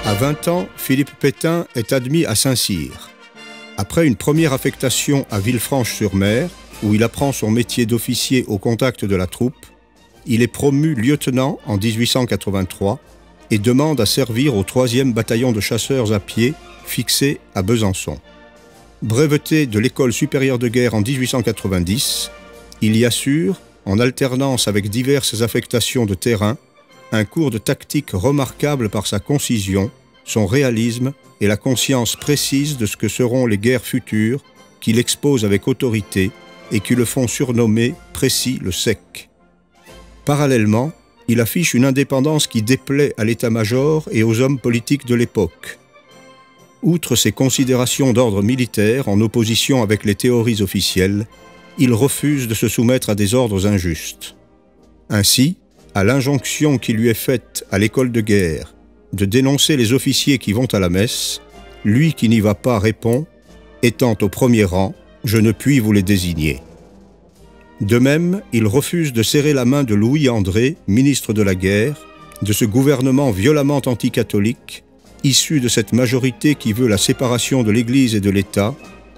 À 20 ans, Philippe Pétain est admis à Saint-Cyr. Après une première affectation à Villefranche-sur-Mer, où il apprend son métier d'officier au contact de la troupe, il est promu lieutenant en 1883 et demande à servir au 3e bataillon de chasseurs à pied fixé à Besançon. Breveté de l'École supérieure de guerre en 1890, il y assure, en alternance avec diverses affectations de terrain, un cours de tactique remarquable par sa concision, son réalisme et la conscience précise de ce que seront les guerres futures qu'il expose avec autorité et qui le font surnommer Précy le Sec. Parallèlement, il affiche une indépendance qui déplaît à l'état-major et aux hommes politiques de l'époque. Outre ses considérations d'ordre militaire en opposition avec les théories officielles, il refuse de se soumettre à des ordres injustes. Ainsi, à l'injonction qui lui est faite à l'école de guerre de dénoncer les officiers qui vont à la messe, lui qui n'y va pas répond « Étant au premier rang, je ne puis vous les désigner ». De même, il refuse de serrer la main de Louis-André, ministre de la guerre, de ce gouvernement violemment anticatholique, issu de cette majorité qui veut la séparation de l'Église et de l'État,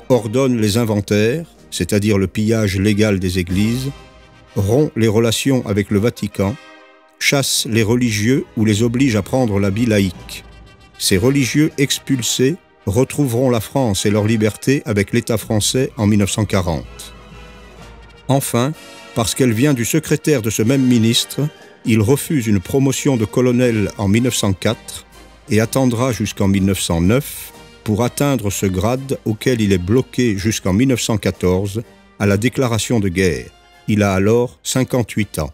ordonne les inventaires, c'est-à-dire le pillage légal des églises, rompt les relations avec le Vatican, chasse les religieux ou les oblige à prendre l'habit laïque. Ces religieux expulsés retrouveront la France et leur liberté avec l'État français en 1940. Enfin, parce qu'elle vient du secrétaire de ce même ministre, il refuse une promotion de colonel en 1904 et attendra jusqu'en 1909 pour atteindre ce grade auquel il est bloqué jusqu'en 1914 à la déclaration de guerre. Il a alors 58 ans.